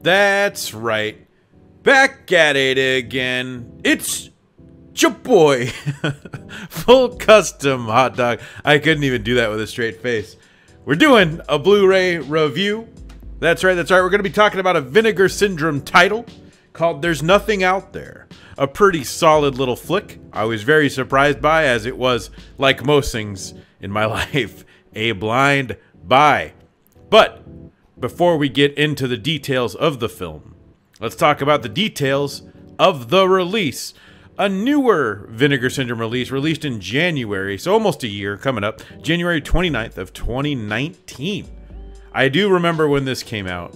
That's right. Back at it again. It's your boy. Full custom hot dog. I couldn't even do that with a straight face. We're doing a Blu-ray review. That's right, that's right. We're going to be talking about a Vinegar Syndrome title called There's Nothing Out There. A pretty solid little flick. I was very surprised by, as it was, like most things in my life, a blind buy. But before we get into the details of the film, let's talk about the details of the release. A newer Vinegar Syndrome release, released in January, so almost a year coming up, January 29th of 2019. I do remember when this came out,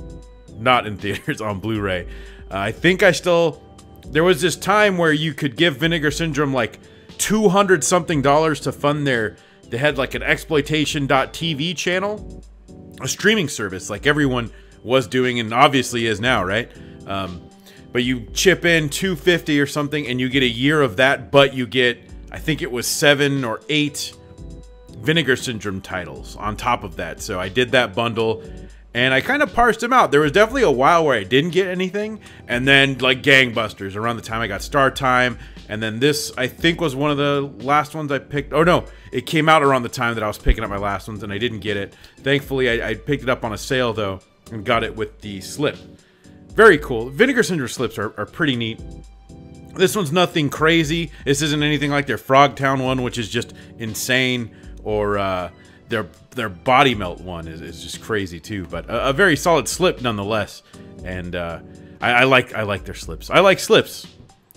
not in theaters, on Blu-ray. I think there was this time where you could give Vinegar Syndrome like $200-something to fund they had like an exploitation.tv channel, a streaming service like everyone was doing and obviously is now, right? But you chip in $250 or something and you get a year of that, but you get, I think it was 7 or 8 Vinegar Syndrome titles on top of that. So I did that bundle and I kind of parsed them out. There was definitely a while where I didn't get anything, and then like gangbusters around the time I got Star Time. And then this, I think, was one of the last ones I picked. Oh no, it came out around the time that I was picking up my last ones and I didn't get it. Thankfully, I picked it up on a sale though and got it with the slip. Very cool. Vinegar Syndrome slips are pretty neat. This one's nothing crazy. This isn't anything like their Frogtown one, which is just insane, or their Body Melt one is just crazy too. But a very solid slip nonetheless. And I like their slips. I like slips.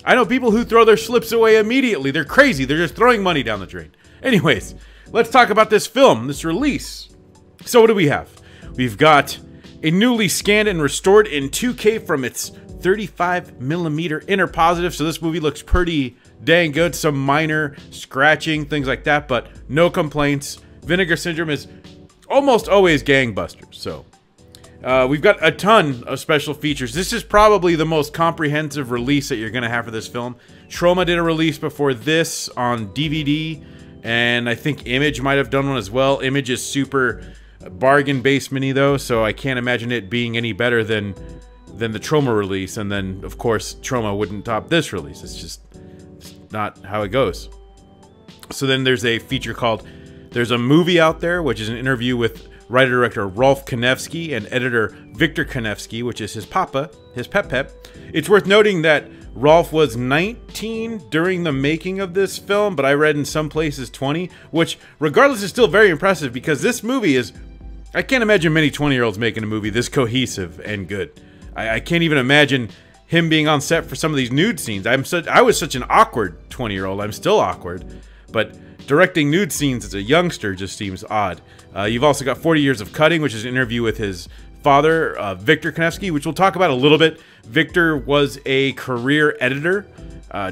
I know people who throw their slips away immediately. They're crazy. They're just throwing money down the drain. Anyways, let's talk about this film, this release. So what do we have? We've got a newly scanned and restored in 2K from its 35mm inner positive. So this movie looks pretty dang good. Some minor scratching, things like that, but no complaints. Vinegar Syndrome is almost always gangbusters. So we've got a ton of special features. This is probably the most comprehensive release that you're going to have for this film. Troma did a release before this on DVD, and I think Image might have done one as well. Image is super bargain basement-y though, so I can't imagine it being any better than the Troma release. And then, of course, Troma wouldn't top this release. It's not how it goes. So then there's a feature called There's a Movie Out There, which is an interview with writer-director Rolfe Kanefsky and editor Victor Kanefsky, which is his papa, his pep. It's worth noting that Rolfe was 19 during the making of this film, but I read in some places 20, which regardless is still very impressive, because this movie is, I can't imagine many 20-year-olds making a movie this cohesive and good. I can't even imagine him being on set for some of these nude scenes. I was such an awkward 20-year-old. I'm still awkward, but directing nude scenes as a youngster just seems odd. You've also got 40 Years of Cutting, which is an interview with his father, Victor Kanefsky, which we'll talk about a little bit. Victor was a career editor.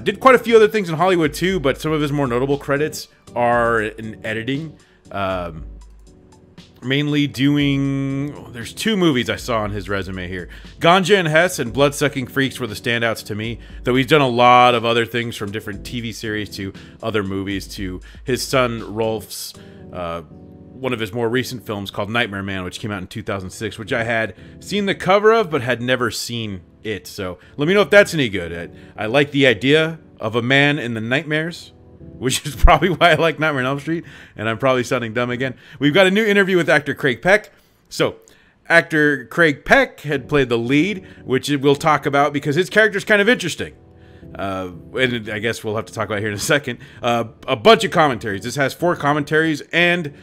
Did quite a few other things in Hollywood too, but some of his more notable credits are in editing. Mainly doing, there's 2 movies I saw on his resume here. Ganja and Hess and Bloodsucking Freaks were the standouts to me, though he's done a lot of other things, from different TV series to other movies to his son Rolfe's, one of his more recent films called Nightmare Man, which came out in 2006, which I had seen the cover of but had never seen it. So let me know if that's any good. I like the idea of a man in the nightmares, which is probably why I like Nightmare on Elm Street, and I'm probably sounding dumb again. We've got a new interview with actor Craig Peck. So, actor Craig Peck had played the lead, which we'll talk about because his character's kind of interesting. And I guess we'll have to talk about it here in a second. A bunch of commentaries. This has 4 commentaries, and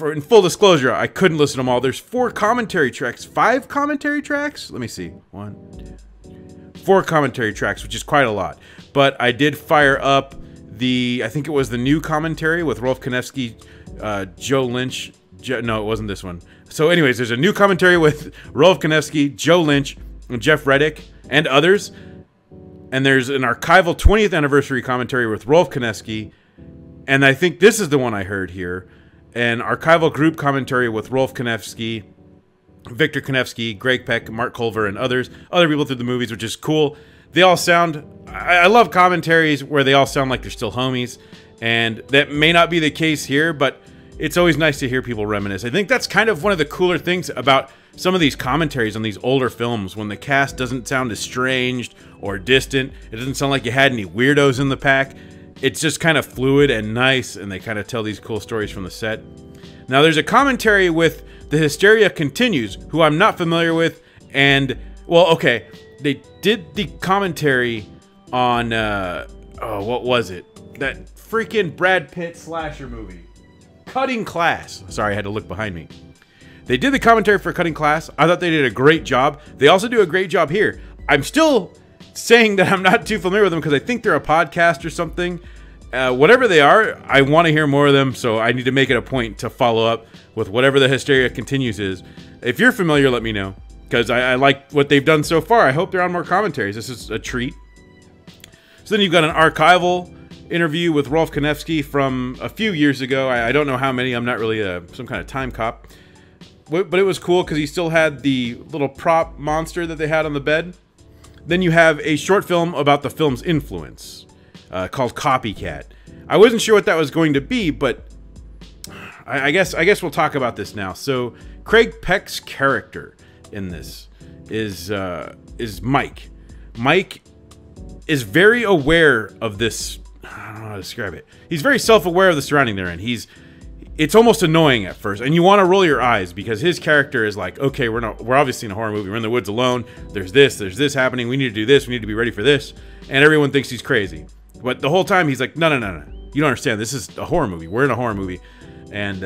in full disclosure, I couldn't listen to them all. There's 4 commentary tracks. 5 commentary tracks? Let me see. 1, 2, 4 commentary tracks, which is quite a lot. But I did fire up I think it was the new commentary with Rolfe Kanefsky, Joe Lynch. No, it wasn't this one. So anyways, there's a new commentary with Rolfe Kanefsky, Joe Lynch, and Jeff Reddick, and others. And there's an archival 20th anniversary commentary with Rolfe Kanefsky. And I think this is the one I heard here. An archival group commentary with Rolfe Kanefsky, Victor Kanefsky, Greg Peck, Mark Culver, and other people through the movies, which is cool. they all sound... I love commentaries where they all sound like they're still homies, and that may not be the case here, but it's always nice to hear people reminisce. I think that's kind of one of the cooler things about some of these commentaries on these older films, when the cast doesn't sound estranged or distant. It doesn't sound like you had any weirdos in the pack. It's just kind of fluid and nice, and they kind of tell these cool stories from the set. Now, there's a commentary with The Hysteria Continues, who I'm not familiar with, and, well, okay, they did the commentary on, oh, what was it? That freaking Brad Pitt slasher movie. Cutting Class. Sorry, I had to look behind me. They did the commentary for Cutting Class. I thought they did a great job. They also do a great job here. I'm still saying that I'm not too familiar with them because I think they're a podcast or something. Whatever they are, I want to hear more of them, so I need to make it a point to follow up with whatever The Hysteria Continues is. If you're familiar, let me know, because I like what they've done so far. I hope they're on more commentaries. This is a treat. So then you've got an archival interview with Rolfe Kanefsky from a few years ago. I don't know how many. I'm not really some kind of time cop. But it was cool because he still had the little prop monster that they had on the bed. Then you have a short film about the film's influence called Copycat. I wasn't sure what that was going to be, but I guess we'll talk about this now. So Craig Peck's character in this is Mike. Mike is very aware of this. I don't know how to describe it. He's very self-aware of the surrounding they're in. It's almost annoying at first, and you want to roll your eyes because his character is like, okay, we're obviously in a horror movie. We're in the woods alone. There's this happening. We need to do this. We need to be ready for this. And everyone thinks he's crazy. But the whole time he's like, no. You don't understand. This is a horror movie. We're in a horror movie. And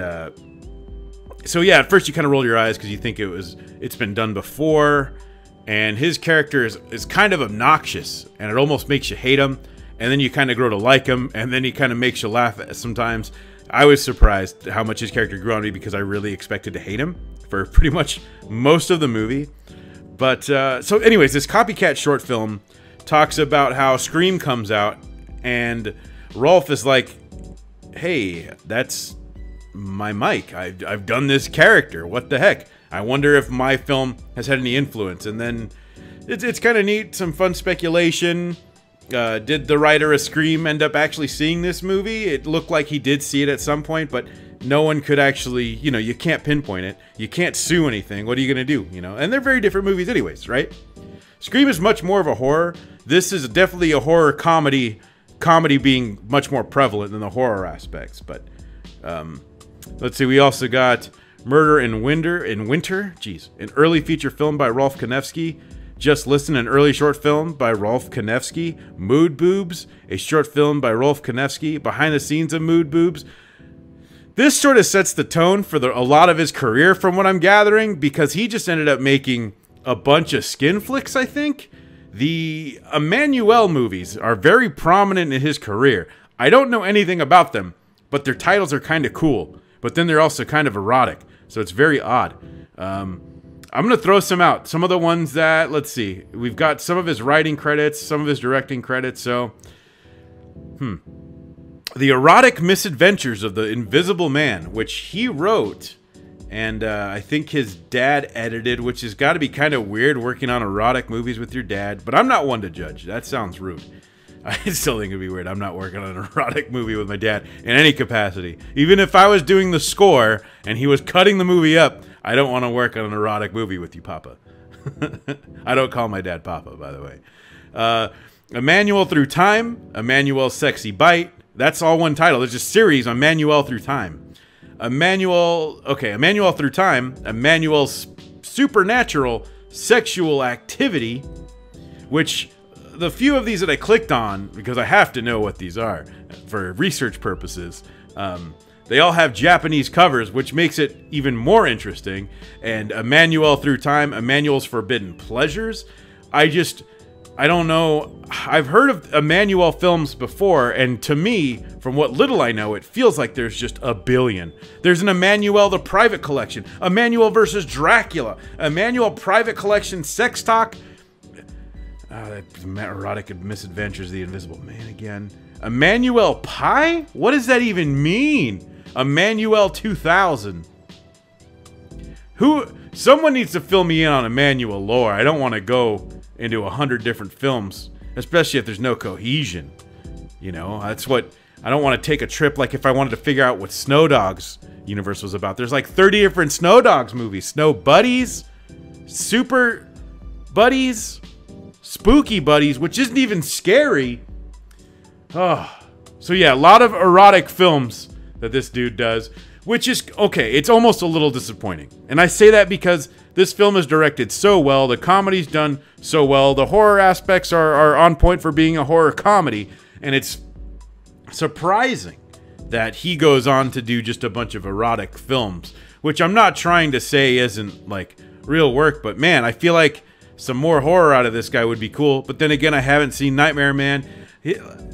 so yeah, at first you kind of roll your eyes because you think it's been done before. And his character is kind of obnoxious, and it almost makes you hate him. And then you kind of grow to like him, and then he kind of makes you laugh sometimes. I was surprised how much his character grew on me because I really expected to hate him for pretty much most of the movie. But, so anyways, this Copycat short film talks about how Scream comes out, and Rolfe is like, hey, that's my Mike. I've done this character. What the heck? I wonder if my film has had any influence. And then it's kind of neat, some fun speculation. Did the writer of Scream end up actually seeing this movie? It looked like he did see it at some point, but no one could actually, you can't pinpoint it. You can't sue anything. What are you going to do, And they're very different movies anyways, right? Scream is much more of a horror. This is definitely a horror comedy being much more prevalent than the horror aspects. But let's see, we also got Murder in Winter. Jeez, an early feature film by Rolfe Kanefsky. Just Listen, an early short film by Rolfe Kanefsky. Mood Boobs, a short film by Rolfe Kanefsky. Behind the scenes of Mood Boobs. This sort of sets the tone for a lot of his career from what I'm gathering, because he just ended up making a bunch of skin flicks, I think. The Emmanuel movies are very prominent in his career. I don't know anything about them, but their titles are kind of cool. But then they're also kind of erotic, so it's very odd. I'm going to throw some out. Some of the ones that, let's see. We've got some of his writing credits, some of his directing credits. So, The Erotic Misadventures of the Invisible Man, which he wrote, and I think his dad edited, which has got to be kind of weird working on erotic movies with your dad. But I'm not one to judge. That sounds rude. I still think it'd be weird. I'm not working on an erotic movie with my dad in any capacity. Even if I was doing the score and he was cutting the movie up, I don't want to work on an erotic movie with you, Papa. I don't call my dad Papa, by the way. Emmanuel Through Time, Emmanuel's Sexy Bite. That's all one title. There's a series on Emmanuel Through Time. Emmanuel Through Time, Emmanuel's Supernatural Sexual Activity, which the few of these that I clicked on, because I have to know what these are for research purposes, they all have Japanese covers, which makes it even more interesting. And Emmanuel Through Time, Emmanuel's Forbidden Pleasures. I don't know. I've heard of Emmanuel films before, and to me, from what little I know, it feels like there's just a billion. There's an Emmanuel the Private Collection, Emmanuel versus Dracula, Emmanuel Private Collection Sex Talk, Erotic Misadventures of the Invisible Man again. Emmanuel Pie? What does that even mean? Emmanuel 2000. Someone needs to fill me in on Emmanuel lore. I don't want to go into 100 different films especially if there's no cohesion. You know, that's what I don't want to take a trip. Like if I wanted to figure out what Snow Dogs universe was about, there's like 30 different Snow Dogs movies. Snow Buddies, Super Buddies, Spooky Buddies, which isn't even scary. Oh, so yeah, a lot of erotic films that this dude does, which is okay. It's almost a little disappointing, and I say that because this film is directed so well, the comedy's done so well, the horror aspects are on point for being a horror comedy, and it's surprising that he goes on to do just a bunch of erotic films, which I'm not trying to say isn't like real work, but man, I feel like some more horror out of this guy would be cool. But then again, I haven't seen Nightmare Man.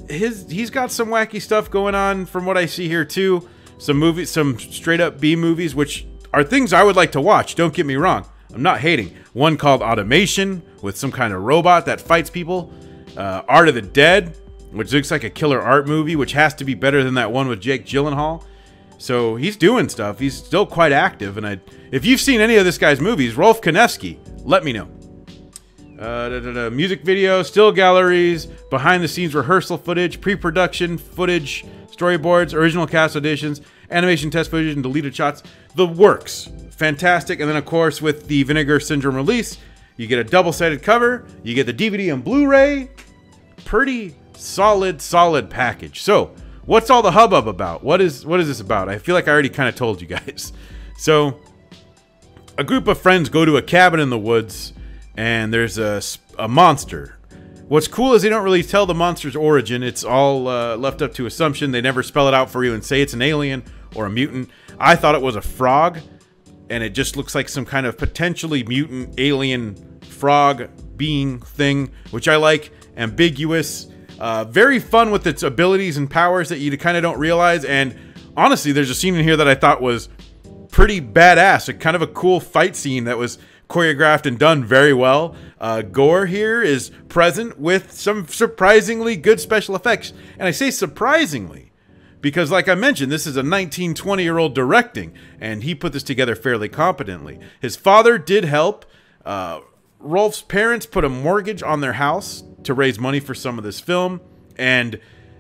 He's got some wacky stuff going on from what I see here too. Some movies, some straight up B movies, which are things I would like to watch. Don't get me wrong. I'm not hating. One called Automation with some kind of robot that fights people. Art of the Dead, which looks like a killer art movie, which has to be better than that one with Jake Gyllenhaal. So he's doing stuff. He's still quite active. And if you've seen any of this guy's movies, Rolfe Kanefsky, let me know. Music video, still galleries, behind the scenes rehearsal footage, pre-production footage, storyboards, original cast auditions, animation test footage, and deleted shots. The works. Fantastic. And then of course with the Vinegar Syndrome release, you get a double-sided cover, you get the DVD and Blu-ray. Pretty solid package. So what's all the hubbub about? What is this about? I feel like I already kind of told you guys. So a group of friends go to a cabin in the woods, and there's a monster. What's cool is they don't really tell the monster's origin. It's all left up to assumption. They never spell it out for you and say it's an alien or a mutant. I thought it was a frog, and it just looks like some kind of potentially mutant alien frog being thing, which I like. Ambiguous, very fun with its abilities and powers that you kind of don't realize. And honestly, there's a scene in here that I thought was pretty badass. A kind of a cool fight scene that was choreographed and done very well. Gore here is present with some surprisingly good special effects. And I say surprisingly because, like I mentioned, this is a 19, 20-year-old directing, and he put this together fairly competently. His father did help. Rolfe's parents put a mortgage on their house to raise money for some of this film. And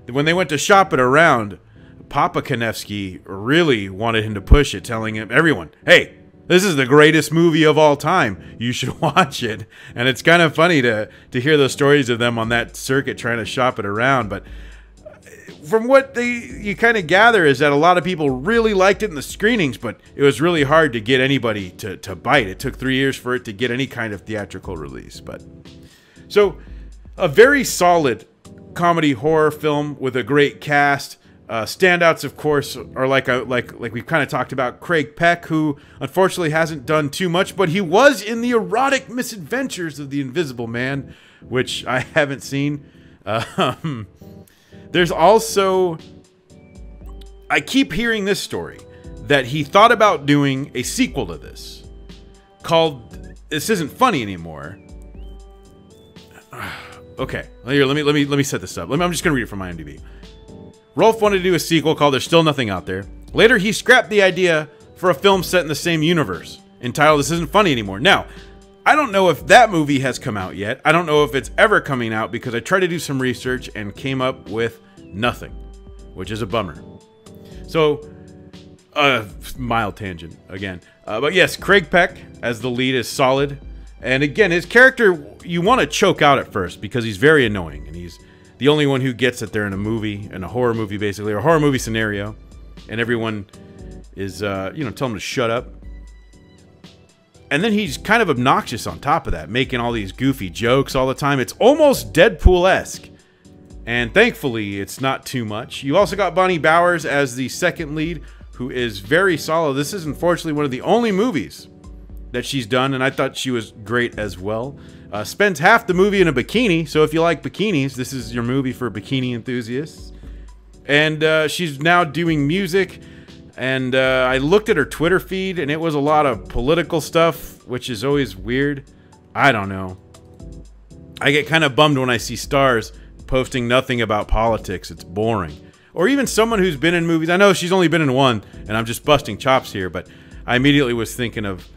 when they went to shop it around, Papa Kanefsky really wanted him to push it, telling everyone, hey, this is the greatest movie of all time. You should watch it. And it's kind of funny to hear those stories of them on that circuit trying to shop it around. But from what you kind of gather is that a lot of people really liked it in the screenings, but it was really hard to get anybody to bite. It took 3 years for it to get any kind of theatrical release. But so a very solid comedy horror film with a great cast. Standouts, of course, are like we've kind of talked about, Craig Peck, who unfortunately hasn't done too much, but he was in the erotic misadventures of the Invisible Man, which I haven't seen. There's also, I keep hearing this story, that he thought about doing a sequel to this called This Isn't Funny Anymore. Okay, here, let me set this up. I'm just gonna read it from IMDb. Rolfe wanted to do a sequel called There's Still Nothing Out There. Later, he scrapped the idea for a film set in the same universe, entitled This Isn't Funny Anymore. Now, I don't know if that movie has come out yet. I don't know if it's ever coming out because I tried to do some research and came up with nothing, which is a bummer. So, mild tangent again. But yes, Craig Peck as the lead is solid. And again, his character, you want to choke out at first because he's very annoying. And he's the only one who gets it there in a movie, in a horror movie basically, or a horror movie scenario. And everyone is, tell him to shut up. And then he's kind of obnoxious on top of that, making all these goofy jokes all the time. It's almost Deadpool-esque. And thankfully, it's not too much. You also got Bonnie Bowers as the second lead, who is very solid. This is unfortunately one of the only movies that she's done, and I thought she was great as well. Spends half the movie in a bikini, so if you like bikinis, this is your movie for bikini enthusiasts. And she's now doing music. And I looked at her Twitter feed, and it was a lot of political stuff, which is always weird. I don't know. I get kind of bummed when I see stars posting nothing about politics. It's boring. Or even someone who's been in movies. I know she's only been in one, and I'm just busting chops here, but I immediately was thinking of,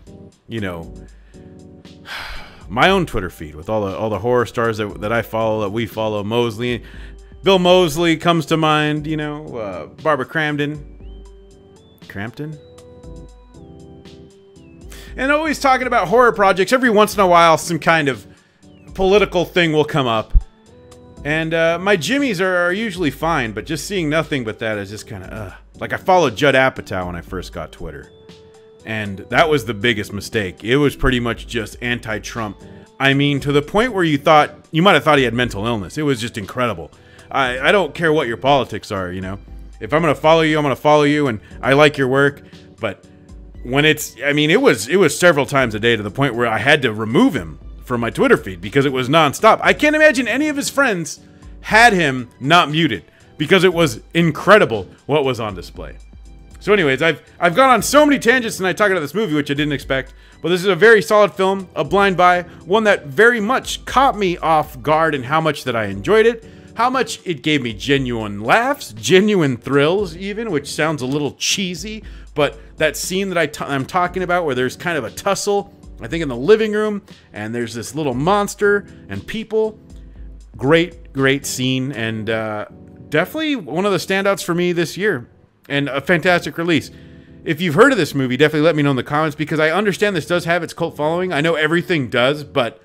my own Twitter feed with all the horror stars that I follow, that we follow. Mosley, Bill Moseley comes to mind, you know, Barbara Crampton, and always talking about horror projects. Every once in a while, some kind of political thing will come up, and my jimmies are usually fine, but just seeing nothing but that is just kind of like, I followed Judd Apatow when I first got Twitter, and that was the biggest mistake. It was pretty much just anti-Trump. I mean, to the point where you might have thought he had mental illness. It was just incredible. I don't care what your politics are, you know. If I'm going to follow you, I'm going to follow you, and I like your work, but when it was several times a day, to the point where I had to remove him from my Twitter feed because it was nonstop. I can't imagine any of his friends had him not muted, because it was incredible what was on display. So anyways, I've gone on so many tangents tonight talking about this movie, which I didn't expect, but this is a very solid film, a blind buy, one that very much caught me off guard in how much that I enjoyed it, how much it gave me genuine laughs, genuine thrills even, which sounds a little cheesy, but that scene that I'm talking about where there's kind of a tussle, I think in the living room, and there's this little monster and people. Great scene, and definitely one of the standouts for me this year, and a fantastic release. If you've heard of this movie, definitely let me know in the comments, because I understand this does have its cult following. I know everything does, but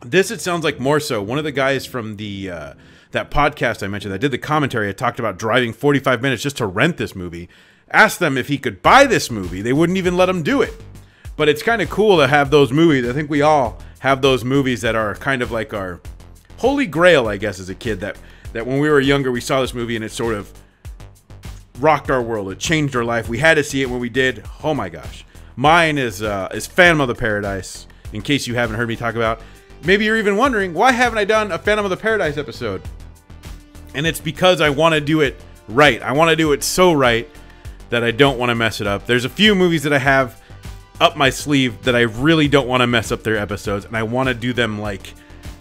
this, it sounds like more so. One of the guys from the that podcast I mentioned that did the commentary, I talked about driving 45 minutes just to rent this movie, asked them if he could buy this movie. They wouldn't even let him do it. But it's kind of cool to have those movies. I think we all have those movies that are kind of like our holy grail, I guess, as a kid, that when we were younger, we saw this movie and it sort of rocked our world. It changed our life. We had to see it when we did. Oh my gosh. Mine is Phantom of the Paradise, in case you haven't heard me talk about. Maybe you're even wondering, why haven't I done a Phantom of the Paradise episode? And it's because I want to do it right. I want to do it so right that I don't want to mess it up. There's a few movies that I have up my sleeve that I really don't want to mess up their episodes, and I want to do them like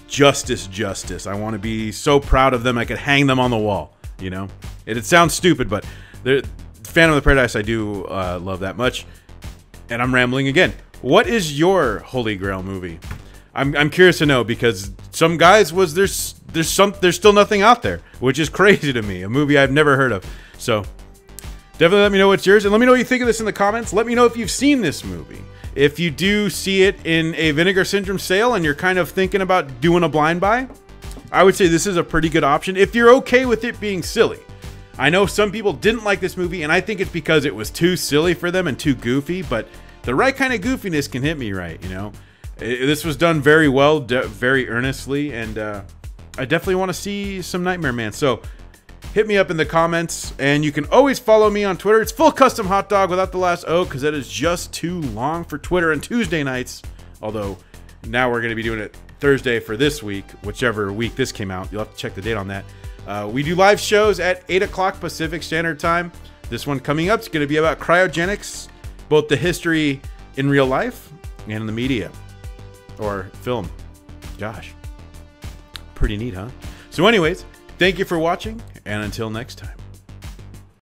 justice. I want to be so proud of them I could hang them on the wall, you know? It sounds stupid, but Phantom of the Paradise I do love that much. And I'm rambling again. What is your holy grail movie? I'm curious to know, because some guys there's still nothing out there, which is crazy to me. A movie I've never heard of. So definitely let me know what's yours, and let me know what you think of this in the comments. Let me know if you've seen this movie. If you do see it in a Vinegar Syndrome sale and you're kind of thinking about doing a blind buy, I would say this is a pretty good option if you're okay with it being silly. I know some people didn't like this movie, and I think it's because it was too silly for them and too goofy, but the right kind of goofiness can hit me right, you know? This was done very well, very earnestly, and I definitely want to see some Nightmare Man. So hit me up in the comments, and you can always follow me on Twitter. It's Full Custom Hot Dog without the last O, because that is just too long for Twitter on Tuesday nights. Although now we're going to be doing it Thursday for this week, whichever week this came out. You'll have to check the date on that. We do live shows at 8 o'clock Pacific Standard Time. This one coming up is going to be about cryogenics, both the history in real life and in the media or film. Gosh, pretty neat, huh? So anyways, thank you for watching, and until next time.